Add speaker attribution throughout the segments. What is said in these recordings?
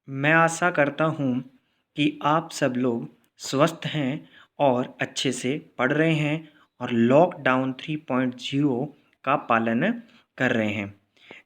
Speaker 1: मैं आशा करता हूँ कि आप सब लोग स्वस्थ हैं और अच्छे से पढ़ रहे हैं और लॉकडाउन 3.0 का पालन कर रहे हैं।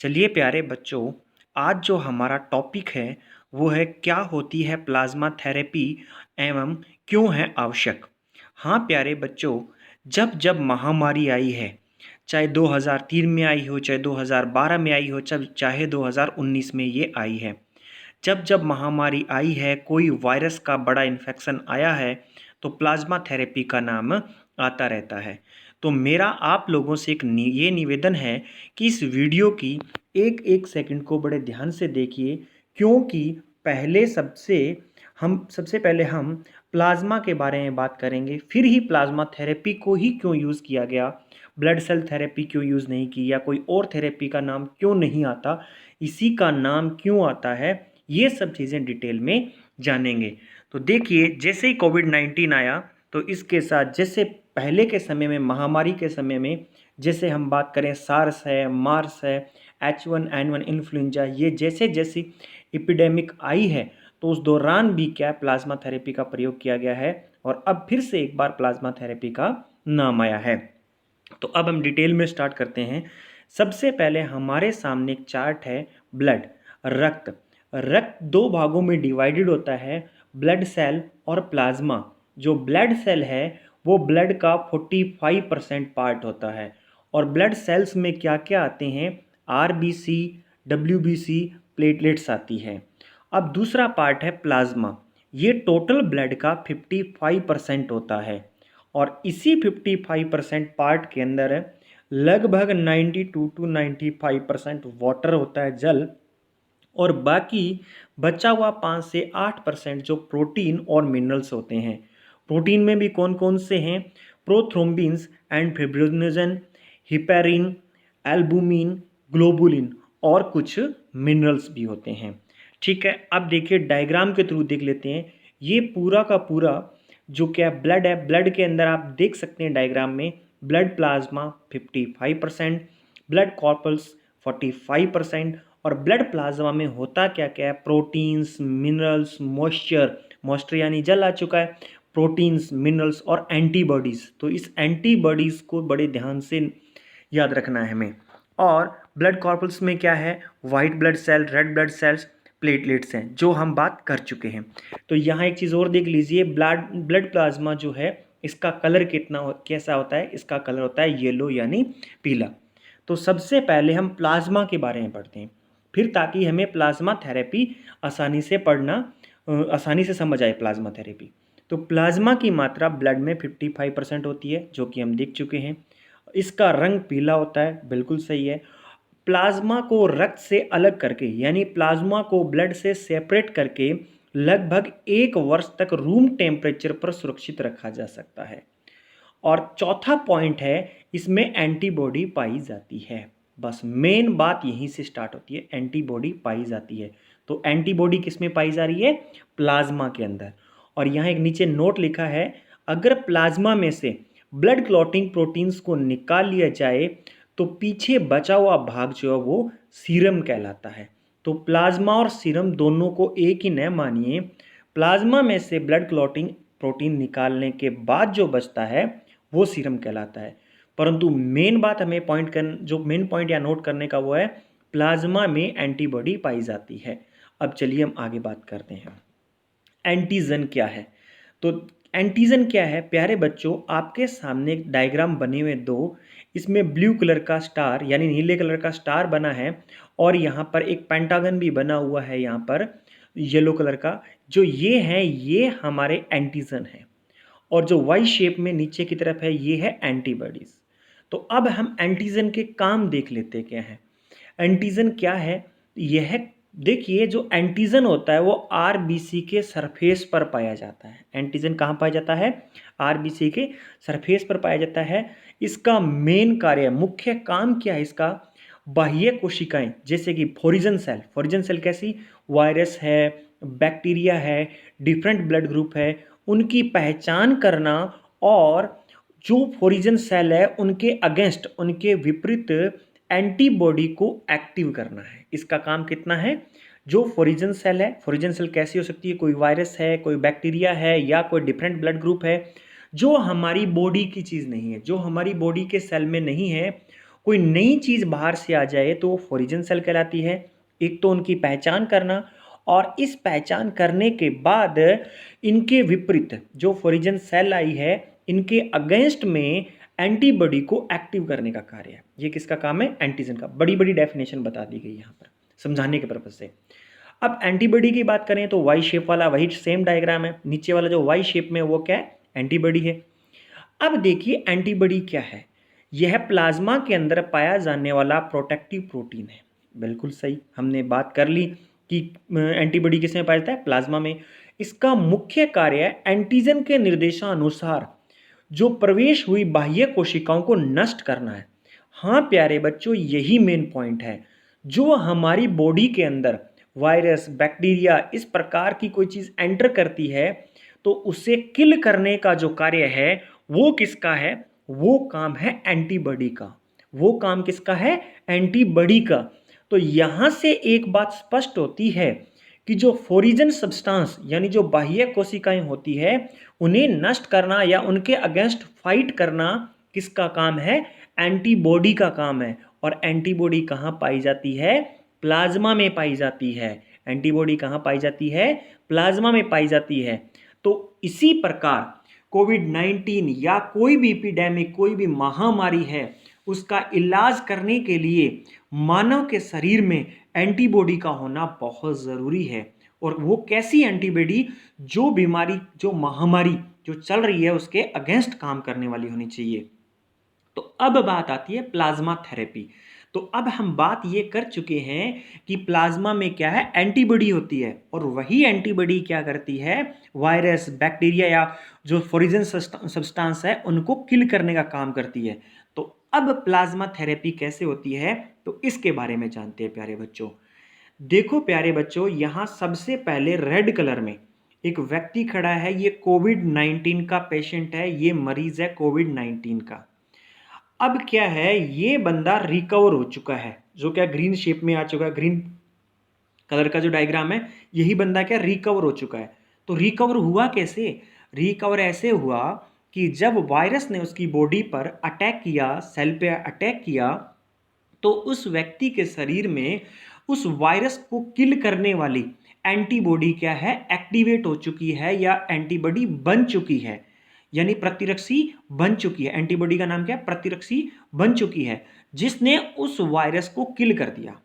Speaker 1: चलिए प्यारे बच्चों, आज जो हमारा टॉपिक है वो है क्या होती है प्लाज्मा थेरेपी एवं क्यों है आवश्यक। हाँ प्यारे बच्चों, जब जब महामारी आई है, चाहे 2003 में आई हो, चाहे 2012 में आई हो, चाहे 2019 में ये आई है, जब जब महामारी आई है, कोई वायरस का बड़ा इन्फेक्शन आया है, तो प्लाज्मा थेरेपी का नाम आता रहता है। तो मेरा आप लोगों से ये निवेदन है कि इस वीडियो की एक एक सेकंड को बड़े ध्यान से देखिए, क्योंकि सबसे पहले हम प्लाज्मा के बारे में बात करेंगे, फिर ही प्लाज्मा थेरेपी को ही क्यों यूज़ किया गया, ब्लड सेल थेरेपी क्यों यूज़ नहीं की, या कोई और थेरेपी का नाम क्यों नहीं आता, इसी का नाम क्यों आता है, ये सब चीज़ें डिटेल में जानेंगे। तो देखिए, जैसे ही कोविड-19 आया, तो इसके साथ जैसे पहले के समय में, महामारी के समय में, जैसे हम बात करें सार्स है, मार्स है, H1N1 इन्फ्लुएंजा, ये जैसे जैसी एपिडेमिक आई है, तो उस दौरान भी क्या प्लाज्मा थेरेपी का प्रयोग किया गया है और अब फिर से एक बार प्लाज्मा थेरेपी का नाम आया है। तो अब हम डिटेल में स्टार्ट करते हैं। सबसे पहले हमारे सामने एक चार्ट है, ब्लड, रक्त। रक्त दो भागों में डिवाइडेड होता है, ब्लड सेल और प्लाज्मा। जो ब्लड सेल है वो ब्लड का 45% पार्ट होता है। और ब्लड सेल्स में क्या क्या आते हैं, आरबीसी, डब्ल्यूबीसी, प्लेटलेट्स आती है। अब दूसरा पार्ट है प्लाज्मा। ये टोटल ब्लड का 55% होता है और इसी 55% पार्ट के अंदर लगभग 92 टू 95% वाटर होता है, जल, और बाकी बचा हुआ 5 से 8% जो प्रोटीन और मिनरल्स होते हैं। प्रोटीन में भी कौन कौन से हैं, prothrombins and fibrinogen, heparin, albumin, globulin और कुछ मिनरल्स भी होते हैं। ठीक है, अब देखिए डायग्राम के थ्रू देख लेते हैं। ये पूरा का पूरा जो क्या ब्लड है, ब्लड के अंदर आप देख सकते हैं डायग्राम में, ब्लड प्लाज्मा 55%, ब्लड कॉर्पल्स 45%, और ब्लड प्लाज्मा में होता क्या क्या है, प्रोटीन्स, मिनरल्स, मॉइस्चर, मॉइस्चर यानी जल आ चुका है, प्रोटीन्स, मिनरल्स और एंटीबॉडीज़। तो इस एंटीबॉडीज़ को बड़े ध्यान से याद रखना है हमें। और ब्लड कॉर्पल्स में क्या है, white blood cell, red blood cells, platelets हैं, जो हम बात कर चुके हैं। तो यहाँ एक चीज़ और देख लीजिए, ब्लड प्लाज्मा जो है इसका कलर कैसा होता है, इसका कलर होता है येलो यानी पीला। तो सबसे पहले हम प्लाज्मा के बारे में पढ़ते हैं, फिर ताकि हमें प्लाज्मा थेरेपी आसानी से समझ आए प्लाज्मा थेरेपी। तो प्लाज्मा की मात्रा ब्लड में 55% होती है, जो कि हम देख चुके हैं। इसका रंग पीला होता है, बिल्कुल सही है। प्लाज्मा को रक्त से अलग करके, यानी प्लाज्मा को ब्लड से सेपरेट करके लगभग 1 वर्ष तक रूम टेम्परेचर पर सुरक्षित रखा जा सकता है। और चौथा पॉइंट है, इसमें एंटीबॉडी पाई जाती है। बस मेन बात यहीं से स्टार्ट होती है, एंटीबॉडी पाई जाती है। तो एंटीबॉडी किस में पाई जा रही है, प्लाज्मा के अंदर। और यहाँ एक नीचे नोट लिखा है, अगर प्लाज्मा में से ब्लड क्लॉटिंग प्रोटीन्स को निकाल लिया जाए तो पीछे बचा हुआ भाग जो है वो सीरम कहलाता है। तो प्लाज्मा और सीरम दोनों को एक ही न मानिए। प्लाज्मा में से ब्लड क्लॉटिंग प्रोटीन निकालने के बाद जो बचता है वो सीरम कहलाता है। परंतु मेन बात हमें जो मेन पॉइंट या नोट करने का वो है, प्लाज्मा में एंटीबॉडी पाई जाती है। अब चलिए हम आगे बात करते हैं, एंटीजन क्या है। तो एंटीजन क्या है प्यारे बच्चों, आपके सामने एक डायग्राम बने हुए दो, इसमें ब्लू कलर का स्टार यानी नीले कलर का स्टार बना है, और यहाँ पर एक पेंटागन भी बना हुआ है यहाँ पर येलो कलर का। जो ये हैं ये हमारे एंटीजन हैं, और जो वाई शेप में नीचे की तरफ है ये है एंटीबॉडीज़। तो अब हम एंटीजन के काम देख लेते क्या है। एंटीजन क्या है, यह देखिए, जो एंटीजन होता है वो आरबीसी के सरफेस पर पाया जाता है। एंटीजन कहाँ पाया जाता है, आरबीसी के सरफेस पर पाया जाता है। इसका मेन कार्य, मुख्य काम क्या है इसका, बाह्य कोशिकाएं जैसे कि फोरिजन सेल कैसी, वायरस है, बैक्टीरिया है, डिफरेंट ब्लड ग्रुप है, उनकी पहचान करना, और जो फोरिजन सेल है उनके अगेंस्ट, उनके विपरीत एंटीबॉडी को एक्टिव करना है। इसका काम कितना है, जो फोरिजन सेल है, फोरिजन सेल कैसी हो सकती है? कोई वायरस है, कोई बैक्टीरिया है या कोई डिफरेंट ब्लड ग्रुप है जो हमारी बॉडी की चीज़ नहीं है, जो हमारी बॉडी के सेल में नहीं है, कोई नई चीज़ बाहर से आ जाए तो वो फोरिजन सेल कहलाती है। एक तो उनकी पहचान करना, और इस पहचान करने के बाद इनके विपरीत जो फोरिजन सेल आई है, इनके अगेंस्ट में एंटीबॉडी को एक्टिव करने का कार्य है। ये किसका काम है? एंटीजन का। बड़ी बड़ी डेफिनेशन बता दी गई यहाँ पर समझाने के पर्पज से। अब एंटीबॉडी की बात करें तो वाई शेप वाला वही सेम डायग्राम है, नीचे वाला जो वाई शेप में वो क्या है? एंटीबॉडी है। अब देखिए एंटीबॉडी क्या है? यह प्लाज्मा के अंदर पाया जाने वाला प्रोटेक्टिव प्रोटीन है। बिल्कुल सही, हमने बात कर ली कि एंटीबॉडी किसमें पाया जाता है? प्लाज्मा में। इसका मुख्य कार्य है एंटीजन के निर्देशानुसार जो प्रवेश हुई बाह्य कोशिकाओं को नष्ट करना है। हाँ प्यारे बच्चों, यही मेन पॉइंट है। जो हमारी बॉडी के अंदर वायरस, बैक्टीरिया इस प्रकार की कोई चीज़ एंटर करती है तो उसे किल करने का जो कार्य है वो किसका है? वो काम है एंटीबॉडी का। वो काम किसका है? एंटीबॉडी का। तो यहाँ से एक बात स्पष्ट होती है कि जो फोरिजन सब्सटेंस यानी जो बाह्य कोशिकाएं होती है उन्हें नष्ट करना या उनके अगेंस्ट फाइट करना किसका काम है? एंटीबॉडी का काम है। और एंटीबॉडी कहाँ पाई जाती है? प्लाज्मा में पाई जाती है। एंटीबॉडी कहाँ पाई जाती है? प्लाज्मा में पाई जाती है। तो इसी प्रकार कोविड-19 या कोई भी एपिडेमिक, कोई भी महामारी है, उसका इलाज करने के लिए मानव के शरीर में एंटीबॉडी का होना बहुत ज़रूरी है। और वो कैसी एंटीबॉडी? जो बीमारी, जो महामारी जो चल रही है उसके अगेंस्ट काम करने वाली होनी चाहिए। तो अब बात आती है प्लाज्मा थेरेपी। तो अब हम बात ये कर चुके हैं कि प्लाज्मा में क्या है? एंटीबॉडी होती है, और वही एंटीबॉडी क्या करती है? वायरस, बैक्टीरिया या जो फोरिजन सब्सटेंस है उनको किल करने का काम करती है। तो अब प्लाज्मा थेरेपी कैसे होती है तो इसके बारे में जानते हैं प्यारे बच्चों। देखो प्यारे बच्चों, यहाँ सबसे पहले रेड कलर में एक व्यक्ति खड़ा है। ये कोविड-19 का पेशेंट है, ये मरीज है कोविड-19 का। अब क्या है, ये बंदा रिकवर हो चुका है, जो क्या ग्रीन शेप में आ चुका है। ग्रीन कलर का जो डायग्राम है, यही बंदा क्या रिकवर हो चुका है। तो रिकवर हुआ कैसे? रिकवर ऐसे हुआ कि जब वायरस ने उसकी बॉडी पर अटैक किया, सेल पे अटैक किया, तो उस व्यक्ति के शरीर में उस वायरस को किल करने वाली एंटीबॉडी क्या है? एक्टिवेट हो चुकी है या एंटीबॉडी बन चुकी है, यानी प्रतिरक्षी बन चुकी है। एंटीबॉडी का नाम क्या है? प्रतिरक्षी बन चुकी है, जिसने उस वायरस को किल कर दिया।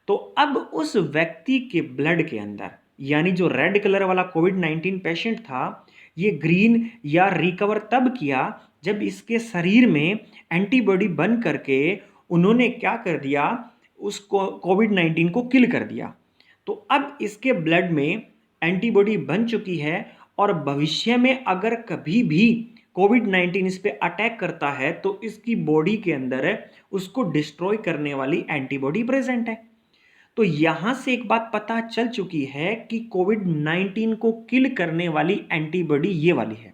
Speaker 1: तो अब उस व्यक्ति के ब्लड के अंदर, यानी जो रेड कलर वाला कोविड-19 पेशेंट था, ये ग्रीन या रिकवर तब किया जब इसके शरीर में एंटीबॉडी बन करके उन्होंने क्या कर दिया? उसको कोविड-19 को किल कर दिया। तो अब इसके ब्लड में एंटीबॉडी बन चुकी है, और भविष्य में अगर कभी भी कोविड-19 इस पे अटैक करता है तो इसकी बॉडी के अंदर उसको डिस्ट्रॉय करने वाली एंटीबॉडी प्रेजेंट है। तो यहां से एक बात पता चल चुकी है कि कोविड-19 को किल करने वाली एंटीबॉडी ये वाली है।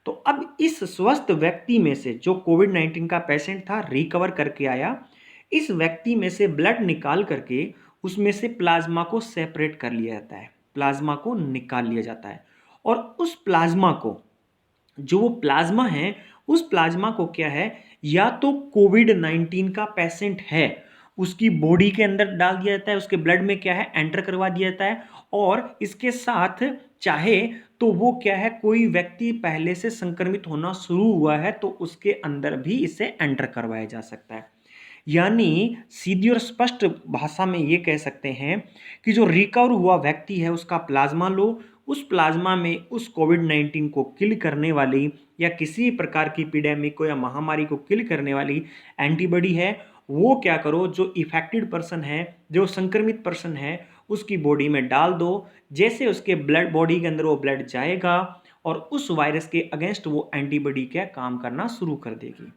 Speaker 1: तो अब इस स्वस्थ व्यक्ति में से, जो कोविड-19 का पेशेंट था, रिकवर करके आया, इस व्यक्ति में से ब्लड निकाल करके उसमें से प्लाज्मा को सेपरेट कर लिया जाता है, प्लाज्मा को निकाल लिया जाता है। और उस प्लाज्मा को, जो वो प्लाज्मा है, उस प्लाज्मा को क्या है, या तो कोविड-19 का पेशेंट है उसकी बॉडी के अंदर डाल दिया जाता है, उसके ब्लड में क्या है, एंटर करवा दिया जाता है। और इसके साथ चाहे तो वो क्या है, कोई व्यक्ति पहले से संक्रमित होना शुरू हुआ है तो उसके अंदर भी इसे एंटर करवाया जा सकता है। यानी सीधी और स्पष्ट भाषा में ये कह सकते हैं कि जो रिकवर हुआ व्यक्ति है उसका प्लाज्मा लो, उस प्लाज्मा में उस कोविड-19 को किल करने वाली या किसी प्रकार की एपिडेमिक को या महामारी को किल करने वाली एंटीबॉडी है, वो क्या करो, जो इफेक्टेड पर्सन है, जो संक्रमित पर्सन है, उसकी बॉडी में डाल दो। जैसे उसके ब्लड, बॉडी के अंदर वो ब्लड जाएगा और उस वायरस के अगेंस्ट वो एंटीबॉडी क्या काम करना शुरू कर देगी।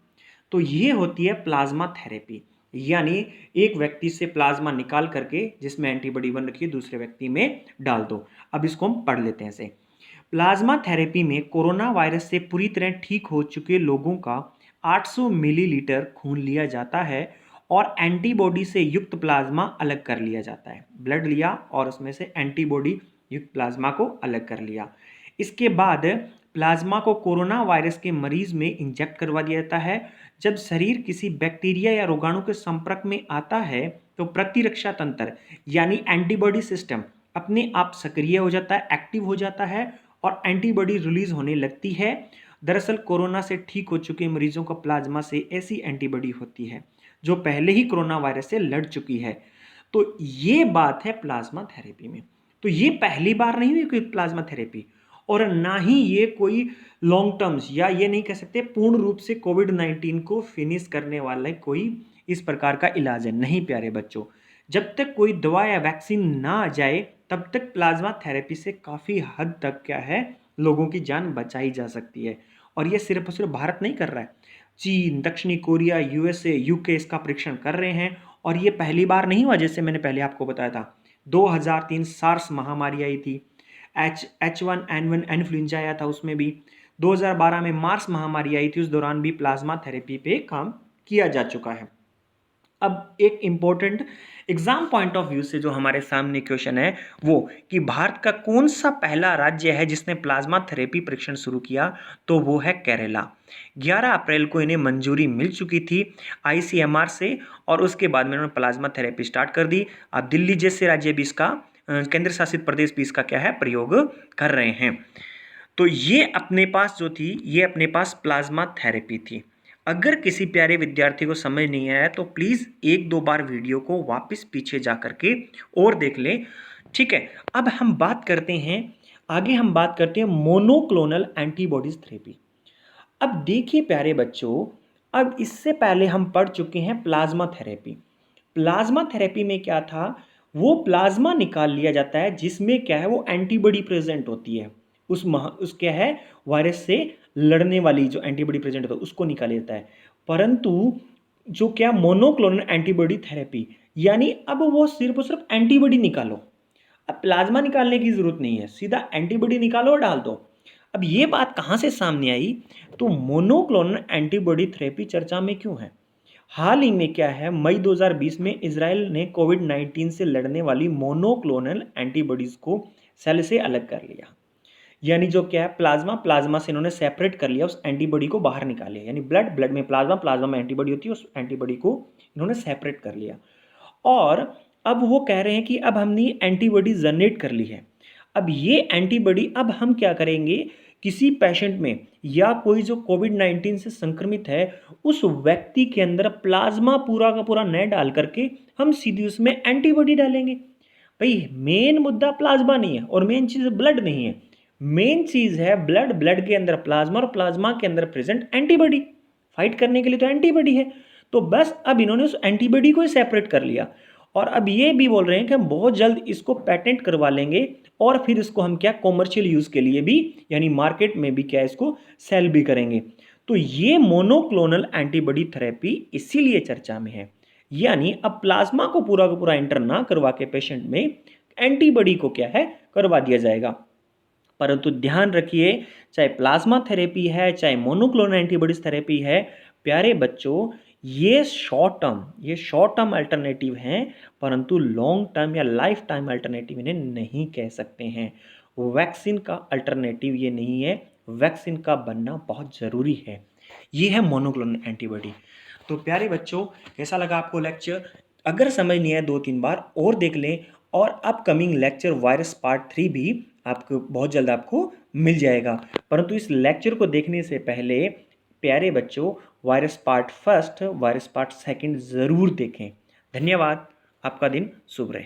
Speaker 1: तो ये होती है प्लाज्मा थेरेपी, यानी एक व्यक्ति से प्लाज्मा निकाल करके जिसमें एंटीबॉडी बन रखी है दूसरे व्यक्ति में डाल दो। अब इसको हम पढ़ लेते हैं ऐसे। प्लाज्मा थेरेपी में कोरोना वायरस से पूरी तरह ठीक हो चुके लोगों का 800 मिलीलीटर खून लिया जाता है और एंटीबॉडी से युक्त प्लाज्मा अलग कर लिया जाता है। ब्लड लिया और उसमें से एंटीबॉडी युक्त प्लाज्मा को अलग कर लिया। इसके बाद प्लाज्मा को कोरोना वायरस के मरीज में इंजेक्ट करवा दिया जाता है। जब शरीर किसी बैक्टीरिया या रोगाणु के संपर्क में आता है तो प्रतिरक्षा तंत्र यानी एंटीबॉडी सिस्टम अपने आप सक्रिय हो जाता है, एक्टिव हो जाता है और एंटीबॉडी रिलीज होने लगती है। दरअसल कोरोना से ठीक हो चुके मरीजों को प्लाज्मा से ऐसी एंटीबॉडी होती है जो पहले ही कोरोना वायरस से लड़ चुकी है। तो ये बात है प्लाज्मा थेरेपी में। तो ये पहली बार नहीं हुई कोई प्लाज्मा थेरेपी, और ना ही ये कोई लॉन्ग टर्म्स या ये नहीं कह सकते पूर्ण रूप से कोविड-19 को फिनिश करने वाला कोई इस प्रकार का इलाज है। नहीं प्यारे बच्चों, जब तक कोई दवा या वैक्सीन ना आ जाए तब तक प्लाज्मा थेरेपी से काफ़ी हद तक क्या है लोगों की जान बचाई जा सकती है। और ये सिर्फ और सिर्फ भारत नहीं कर रहा है, चीन, दक्षिणी कोरिया, यूएसए, यूके इसका परीक्षण कर रहे हैं। और ये पहली बार नहीं हुआ, जैसे मैंने पहले आपको बताया था 2003 सार्स महामारी आई थी, H1N1 इन्फ्लुएंजा आया था, उसमें भी 2012 में मार्स महामारी आई थी, उस दौरान भी प्लाज्मा थेरेपी पे काम किया जा चुका है। अब एक important exam point of view से जो हमारे सामने क्वेश्चन है वो कि भारत का कौन सा पहला राज्य है जिसने प्लाज्मा थेरेपी परीक्षण शुरू किया, तो वो है केरला। 11 अप्रैल को इन्हें मंजूरी मिल चुकी थी ICMR से और उसके बाद में उन्होंने प्लाज्मा थेरेपी स्टार्ट कर दी। अब दिल्ली जैसे राज्य भी इसका केंद्र शासित प्रदेश भी इसका क्या है प्रयोग कर रहे हैं। तो ये अपने पास जो थी ये अपने पास प्लाज्मा थेरेपी थी। अगर किसी प्यारे विद्यार्थी को समझ नहीं आया तो प्लीज़ 1-2 बार वीडियो को वापस पीछे जा करके और देख लें, ठीक है। अब हम बात करते हैं आगे, हम बात करते हैं मोनोक्लोनल एंटीबॉडीज थेरेपी। अब देखिए प्यारे बच्चों, अब इससे पहले हम पढ़ चुके हैं प्लाज्मा थेरेपी। प्लाज्मा थेरेपी में क्या था, वो प्लाज्मा निकाल लिया जाता है जिसमें क्या है वो एंटीबॉडी प्रेजेंट होती है, उस क्या है वायरस से लड़ने वाली जो एंटीबॉडी प्रेजेंट होता है उसको निकाल लेता है। परंतु जो क्या मोनोक्लोनल एंटीबॉडी थेरेपी, यानी अब वो सिर्फ और सिर्फ एंटीबॉडी निकालो, अब प्लाज्मा निकालने की जरूरत नहीं है, सीधा एंटीबॉडी निकालो और डाल दो। अब ये बात कहाँ से सामने आई, तो मोनोक्लोनल एंटीबॉडी थेरेपी चर्चा में क्यों है। हाल ही में क्या है, मई 2020 में इजराइल ने कोविड-19 से लड़ने वाली मोनोक्लोनल एंटीबॉडीज को सेल से अलग कर लिया। यानी जो क्या है प्लाज्मा से इन्होंने सेपरेट कर लिया, उस एंटीबॉडी को बाहर निकाल लिया। यानी ब्लड में प्लाज्मा में एंटीबॉडी होती है, उस एंटीबॉडी को इन्होंने सेपरेट कर लिया। और अब वो कह रहे हैं कि अब हमने एंटीबॉडी जनरेट कर ली है। अब ये एंटीबॉडी अब हम क्या करेंगे, किसी पेशेंट में या कोई जो कोविड-19 से संक्रमित है उस व्यक्ति के अंदर प्लाज्मा पूरा का पूरा न डाल करके हम सीधी उसमें एंटीबॉडी डालेंगे। भाई मेन मुद्दा प्लाज्मा नहीं है और मेन चीज़ ब्लड नहीं है, मेन चीज़ है ब्लड के अंदर प्लाज्मा और प्लाज्मा के अंदर प्रेजेंट एंटीबॉडी। फाइट करने के लिए तो एंटीबॉडी है। तो बस अब इन्होंने उस एंटीबॉडी को ही सेपरेट कर लिया और अब ये भी बोल रहे हैं कि हम बहुत जल्द इसको पेटेंट करवा लेंगे और फिर इसको हम क्या कॉमर्शियल यूज़ के लिए भी यानी मार्केट में भी क्या इसको सेल भी करेंगे। तो ये मोनोक्लोनल एंटीबॉडी थेरेपी इसीलिए चर्चा में है। यानी अब प्लाज्मा को पूरा का पूरा एंटर ना करवा के पेशेंट में एंटीबॉडी को क्या है करवा दिया जाएगा। परंतु ध्यान रखिए, चाहे प्लाज्मा थेरेपी है चाहे मोनोक्लोनल एंटीबॉडीज थेरेपी है, प्यारे बच्चों ये शॉर्ट टर्म अल्टरनेटिव हैं, परंतु लॉन्ग टर्म या लाइफ टाइम अल्टरनेटिव इन्हें नहीं कह सकते हैं। वैक्सीन का अल्टरनेटिव ये नहीं है, वैक्सीन का बनना बहुत ज़रूरी है। ये है मोनोक्लोनल एंटीबॉडी। तो प्यारे बच्चों कैसा लगा आपको लेक्चर, अगर समझ नहीं आया 2-3 बार और देख लें और अपकमिंग लेक्चर वायरस पार्ट 3 भी आपको बहुत जल्द आपको मिल जाएगा। परंतु इस लेक्चर को देखने से पहले प्यारे बच्चों वायरस पार्ट 1, वायरस पार्ट 2 ज़रूर देखें। धन्यवाद, आपका दिन शुभ रहे।